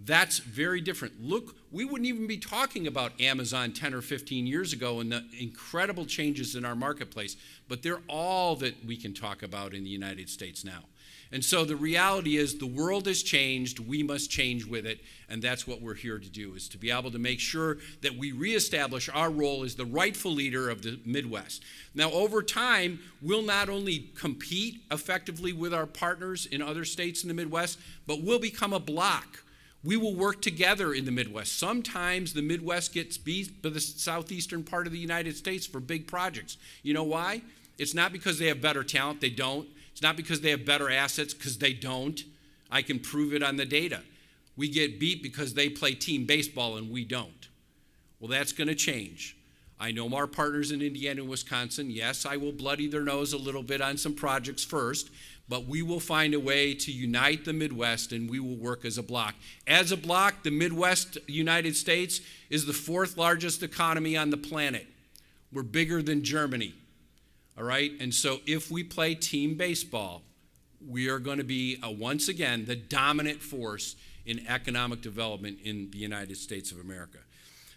That's very different. Look, we wouldn't even be talking about Amazon 10 or 15 years ago and the incredible changes in our marketplace, but they're all that we can talk about in the United States now. And so the reality is the world has changed, we must change with it, and that's what we're here to do, is to be able to make sure that we reestablish our role as the rightful leader of the Midwest. Now, over time, we'll not only compete effectively with our partners in other states in the Midwest, but we'll become a block. We will work together in the Midwest. Sometimes the Midwest gets beat by the southeastern part of the United States for big projects. You know why? It's not because they have better talent, they don't. It's not because they have better assets, because they don't. I can prove it on the data. We get beat because they play team baseball and we don't. Well, that's going to change. I know our partners in Indiana and Wisconsin. Yes, I will bloody their nose a little bit on some projects first, but we will find a way to unite the Midwest, and we will work as a block. As a block, the Midwest United States is the 4th largest economy on the planet. We're bigger than Germany, all right? And so if we play team baseball, we are going to be, once again, the dominant force in economic development in the United States of America.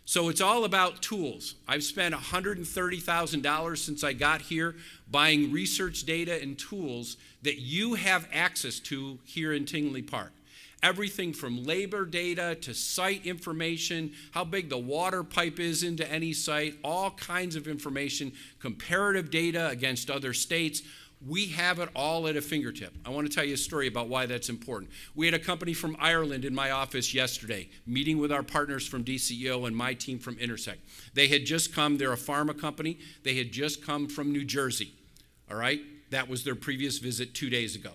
So it's all about tools. I've spent $130,000 since I got here buying research data and tools that you have access to here in Tinley Park. Everything from labor data to site information, how big the water pipe is into any site, all kinds of information, comparative data against other states. We have it all at a fingertip. I want to tell you a story about why that's important. We had a company from Ireland in my office yesterday, meeting with our partners from DCEO and my team from Intersect. They had just come, they're a pharma company, they had just come from New Jersey, all right? That was their previous visit 2 days ago.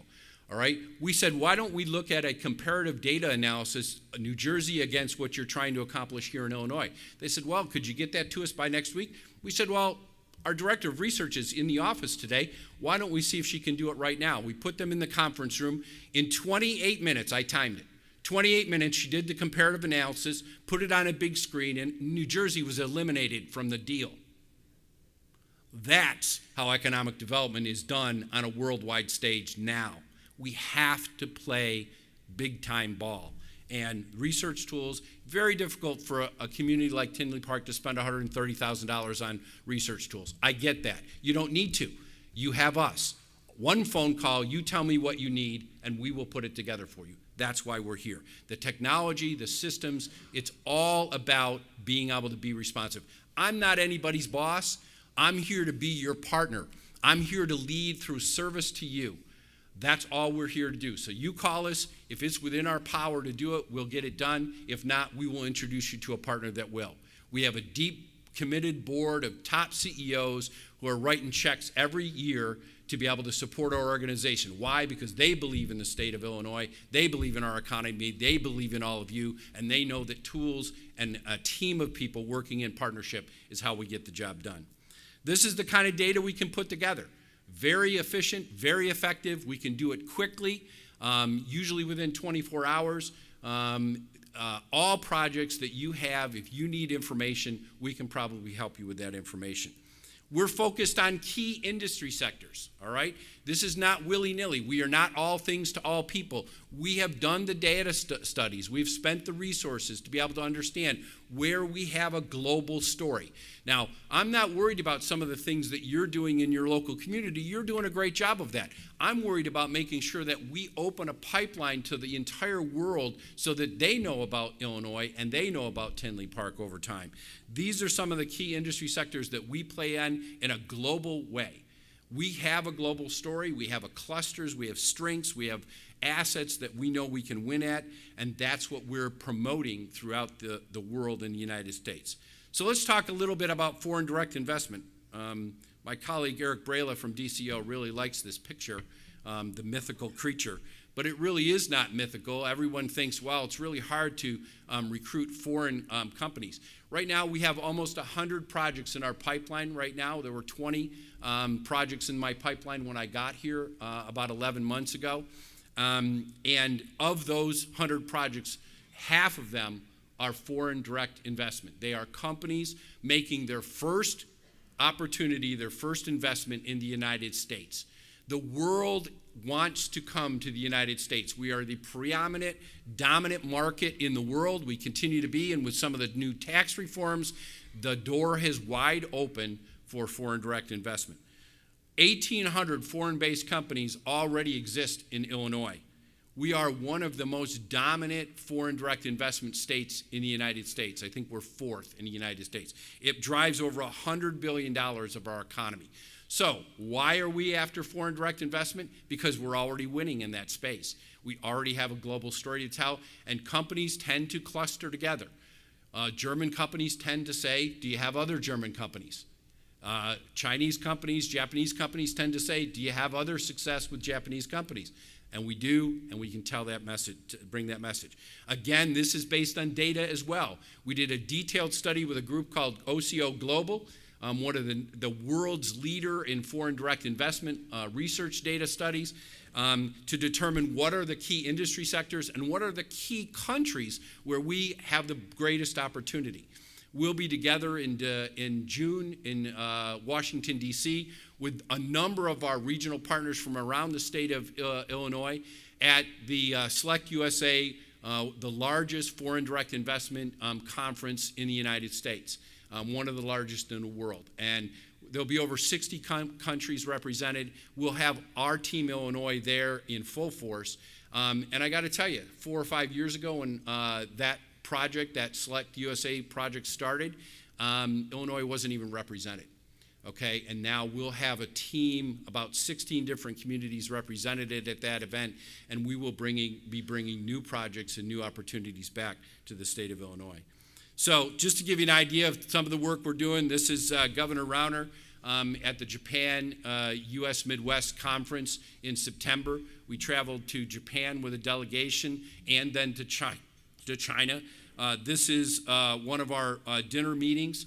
All right, we said, why don't we look at a comparative data analysis, New Jersey against what you're trying to accomplish here in Illinois? They said, well, could you get that to us by next week? We said, well, our director of research is in the office today. Why don't we see if she can do it right now? We put them in the conference room. In 28 minutes, I timed it. 28 minutes, she did the comparative analysis, put it on a big screen, and New Jersey was eliminated from the deal. That's how economic development is done on a worldwide stage now. We have to play big-time ball. And research tools, very difficult for a community like Tinley Park to spend $130,000 on research tools. I get that. You don't need to. You have us. One phone call, you tell me what you need, and we will put it together for you. That's why we're here. The technology, the systems, it's all about being able to be responsive. I'm not anybody's boss. I'm here to be your partner. I'm here to lead through service to you. That's all we're here to do. So you call us. If it's within our power to do it, we'll get it done. If not, we will introduce you to a partner that will. We have a deep, committed board of top CEOs who are writing checks every year to be able to support our organization. Why? Because they believe in the state of Illinois. They believe in our economy. They believe in all of you. And they know that tools and a team of people working in partnership is how we get the job done. This is the kind of data we can put together. Very efficient, very effective. We can do it quickly, usually within 24 hours. All projects that you have, if you need information, we can probably help you with that information. We're focused on key industry sectors, all right? This is not willy-nilly. We are not all things to all people. We have done the data studies. We've spent the resources to be able to understand where we have a global story. Now, I'm not worried about some of the things that you're doing in your local community. You're doing a great job of that. I'm worried about making sure that we open a pipeline to the entire world so that they know about Illinois and they know about Tinley Park over time. These are some of the key industry sectors that we play in a global way. We have a global story. We have clusters. We have strengths. We have assets that we know we can win at, and that's what we're promoting throughout the world in the United States. So let's talk a little bit about foreign direct investment. My colleague Eric Brela from DCO really likes this picture, the mythical creature. But it really is not mythical. Everyone thinks, well, it's really hard to recruit foreign companies. Right now, we have almost 100 projects in our pipeline right now. There were 20 projects in my pipeline when I got here about 11 months ago. And of those 100 projects, half of them are foreign direct investment. They are companies making their first opportunity, their first investment in the United States. The world wants to come to the United States. We are the preeminent, dominant market in the world. We continue to be, and with some of the new tax reforms, the door is wide open for foreign direct investment. 1,800 foreign-based companies already exist in Illinois. We are one of the most dominant foreign direct investment states in the United States. I think we're fourth in the United States. It drives over $100 billion of our economy. So why are we after foreign direct investment? Because we're already winning in that space. We already have a global story to tell, and companies tend to cluster together. German companies tend to say, do you have other German companies? Chinese companies, Japanese companies tend to say, do you have other success with Japanese companies? And we do, and we can tell that message, bring that message. Again, this is based on data as well. We did a detailed study with a group called OCO Global, one of the world's leader in foreign direct investment research data studies, to determine what are the key industry sectors and what are the key countries where we have the greatest opportunity. We'll be together in June in Washington, D.C. with a number of our regional partners from around the state of Illinois at the Select USA, the largest foreign direct investment conference in the United States, one of the largest in the world. And there'll be over 60 countries represented. We'll have our team Illinois there in full force. And I got to tell you, 4 or 5 years ago when that project, that Select USA project started, Illinois wasn't even represented. Okay, and now we'll have a team, about 16 different communities represented at that event, and we will be bringing new projects and new opportunities back to the state of Illinois. So just to give you an idea of some of the work we're doing, this is Governor Rauner at the Japan U.S. Midwest Conference in September. We traveled to Japan with a delegation and then to China. This is one of our dinner meetings.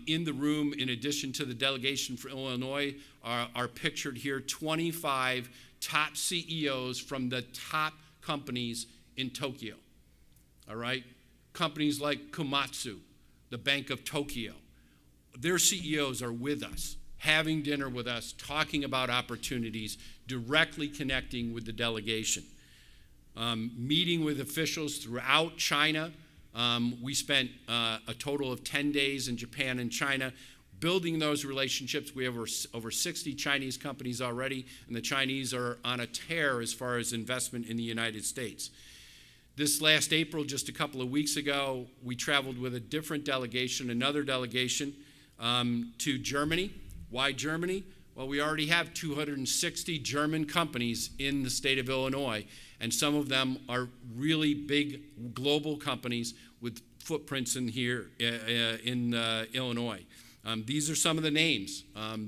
In the room, in addition to the delegation for Illinois, are pictured here 25 top CEOs from the top companies in Tokyo. All right? Companies like Komatsu, the Bank of Tokyo. Their CEOs are with us, having dinner with us, talking about opportunities, directly connecting with the delegation. Meeting with officials throughout China. We spent a total of 10 days in Japan and China building those relationships. We have over 60 Chinese companies already, and the Chinese are on a tear as far as investment in the United States. This last April, just a couple of weeks ago, we traveled with a different delegation, another delegation, to Germany. Why Germany? Well, we already have 260 German companies in the state of Illinois, and some of them are really big global companies with footprints in here in Illinois. These are some of the names.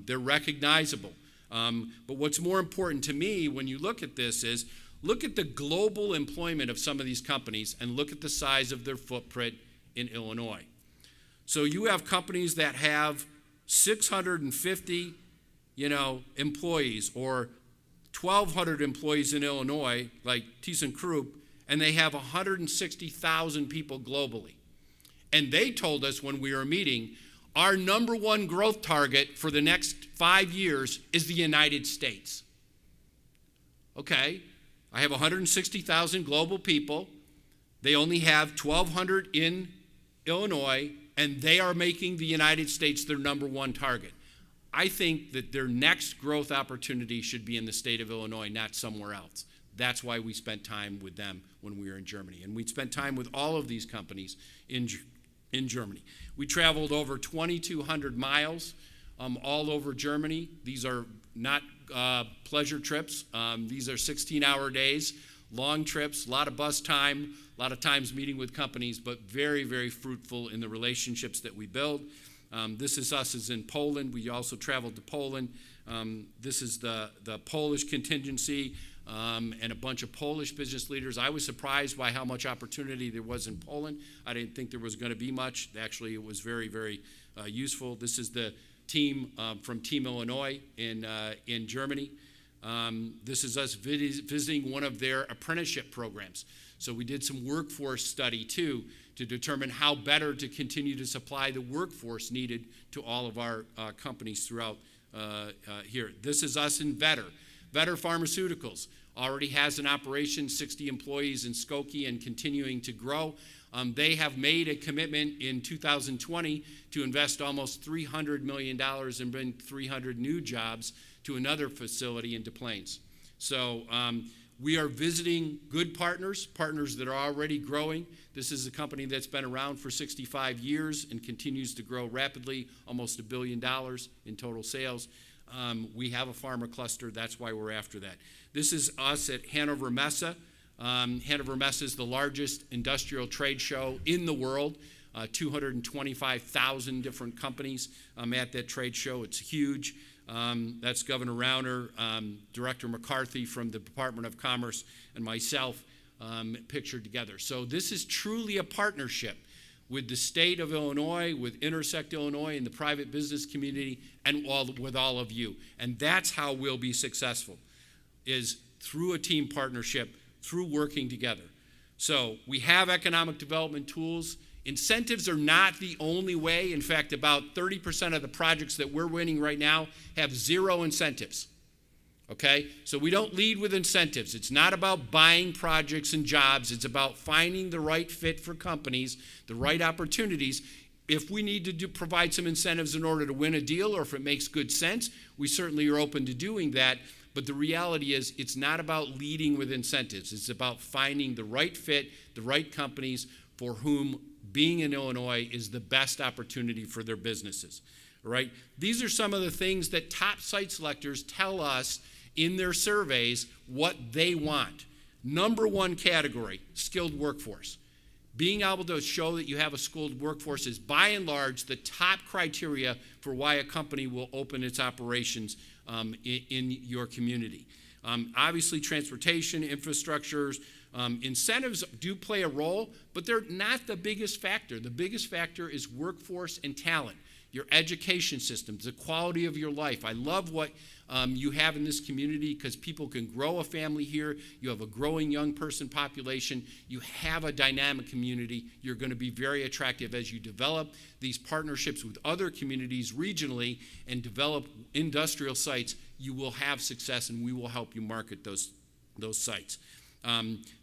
They're recognizable. But what's more important to me when you look at this is look at the global employment of some of these companies and look at the size of their footprint in Illinois. So you have companies that have 650, employees, or 1,200 employees in Illinois, like ThyssenKrupp, and they have 160,000 people globally. And they told us when we were meeting, our number one growth target for the next 5 years is the United States. Okay, I have 160,000 global people. They only have 1,200 in Illinois, and they are making the United States their number one target. I think that their next growth opportunity should be in the state of Illinois, not somewhere else. That's why we spent time with them when we were in Germany. And we spent time with all of these companies in Germany. We traveled over 2,200 miles all over Germany. These are not pleasure trips. These are 16-hour days, long trips, a lot of bus time, a lot of times meeting with companies, but very, very fruitful in the relationships that we build. This is us as in Poland. We also traveled to Poland. This is the Polish contingency and a bunch of Polish business leaders. I was surprised by how much opportunity there was in Poland. I didn't think there was going to be much. Actually, it was very, very useful. This is the team from Team Illinois in Germany. This is us visiting one of their apprenticeship programs. So we did some workforce study, too, to determine how better to continue to supply the workforce needed to all of our companies throughout here. This is us in Vetter. Vetter Pharmaceuticals already has an operation, 60 employees in Skokie and continuing to grow. They have made a commitment in 2020 to invest almost $300 million and bring 300 new jobs to another facility in Des Plaines. So we are visiting good partners that are already growing. This is a company that's been around for 65 years and continues to grow rapidly, almost $1 billion in total sales. We have a pharma cluster. That's why we're after that. This is us at Hannover Messe. Hannover Messe is the largest industrial trade show in the world. 225,000 different companies at that trade show. It's huge. That's Governor Rauner, Director McCarthy from the Department of Commerce, and myself pictured together. So this is truly a partnership with the state of Illinois, with Intersect Illinois, and the private business community, and with all of you. And that's how we'll be successful, is through a team partnership, through working together. So we have economic development tools. Incentives are not the only way. In fact, about 30% of the projects that we're winning right now have zero incentives. Okay? So we don't lead with incentives. It's not about buying projects and jobs. It's about finding the right fit for companies, the right opportunities. If we need to provide some incentives in order to win a deal, or if it makes good sense, we certainly are open to doing that. But the reality is it's not about leading with incentives. It's about finding the right fit, the right companies for whom being in Illinois is the best opportunity for their businesses. All right? These are some of the things that top site selectors tell us in their surveys what they want. Number one category, skilled workforce. Being able to show that you have a skilled workforce is by and large the top criteria for why a company will open its operations in your community. Obviously, transportation, infrastructures, incentives do play a role, but they're not the biggest factor. The biggest factor is workforce and talent, your education systems, the quality of your life. I love what you have in this community because people can grow a family here. You have a growing young person population. You have a dynamic community. You're going to be very attractive as you develop these partnerships with other communities regionally and develop industrial sites. You will have success, and we will help you market those sites.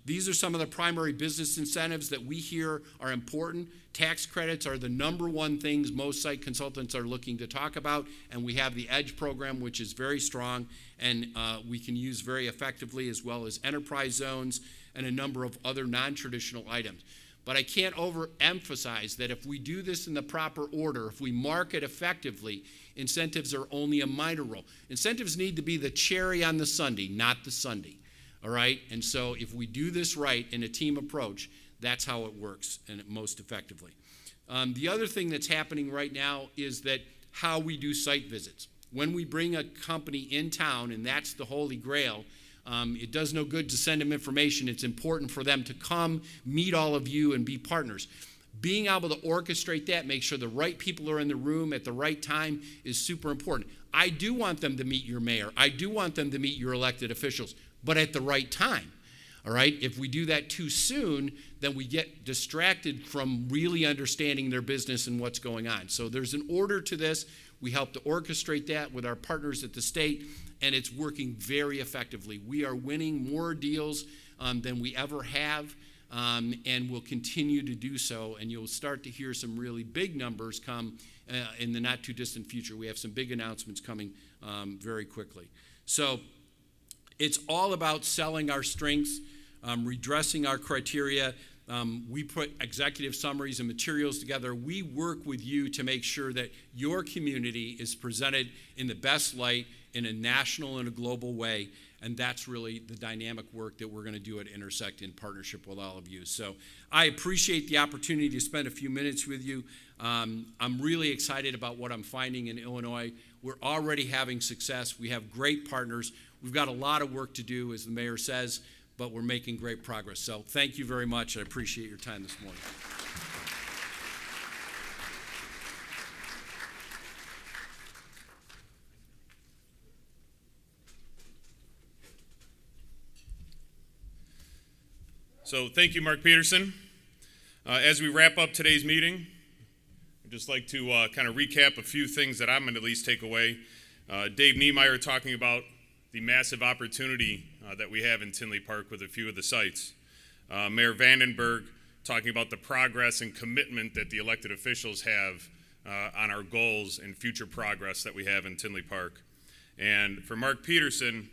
These are some of the primary business incentives that we hear are important. Tax credits are the number one things most site consultants are looking to talk about, and we have the EDGE program, which is very strong and we can use very effectively, as well as enterprise zones and a number of other non-traditional items. But I can't overemphasize that if we do this in the proper order, if we market effectively, incentives are only a minor role. Incentives need to be the cherry on the sundae, not the sundae. All right? And so if we do this right in a team approach, that's how it works and most effectively. The other thing that's happening right now is that how we do site visits. When we bring a company in town, and that's the holy grail, it does no good to send them information. It's important for them to come, meet all of you, and be partners. Being able to orchestrate that, make sure the right people are in the room at the right time is super important. I do want them to meet your mayor. I do want them to meet your elected officials, but at the right time. All right? If we do that too soon, then we get distracted from really understanding their business and what's going on. So there's an order to this. We help to orchestrate that with our partners at the state, and it's working very effectively. We are winning more deals than we ever have, and will continue to do so, and you'll start to hear some really big numbers come in the not too distant future. We have some big announcements coming very quickly. So it's all about selling our strengths, redressing our criteria. We put executive summaries and materials together. We work with you to make sure that your community is presented in the best light in a national and a global way. And that's really the dynamic work that we're going to do at Intersect in partnership with all of you. So I appreciate the opportunity to spend a few minutes with you. I'm really excited about what I'm finding in Illinois. We're already having success. We have great partners. We've got a lot of work to do, as the mayor says, but we're making great progress. So thank you very much. I appreciate your time this morning. So thank you, Mark Peterson. As we wrap up today's meeting, I'd just like to kind of recap a few things that I'm going to at least take away. Dave Niemeyer talking about the massive opportunity that we have in Tinley Park with a few of the sites. Mayor Vandenberg talking about the progress and commitment that the elected officials have on our goals and future progress that we have in Tinley Park. And for Mark Peterson,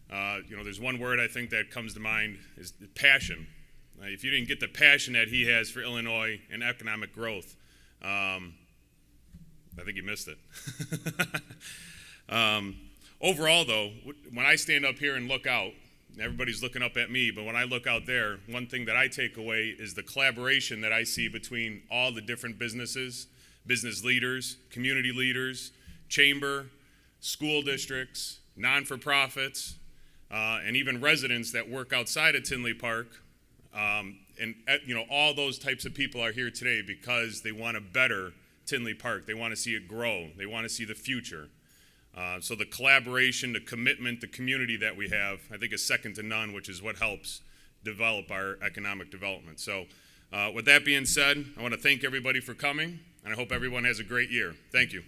there's one word I think that comes to mind is passion. If you didn't get the passion that he has for Illinois and economic growth, I think you missed it. Overall, though, when I stand up here and look out, everybody's looking up at me, but when I look out there, one thing that I take away is the collaboration that I see between all the different businesses, business leaders, community leaders, chamber, school districts, non-for-profits, and even residents that work outside of Tinley Park. All those types of people are here today because they want to better Tinley Park. They want to see it grow. They want to see the future. So the collaboration, the commitment, the community that we have, I think is second to none, which is what helps develop our economic development. So with that being said, I want to thank everybody for coming, and I hope everyone has a great year. Thank you.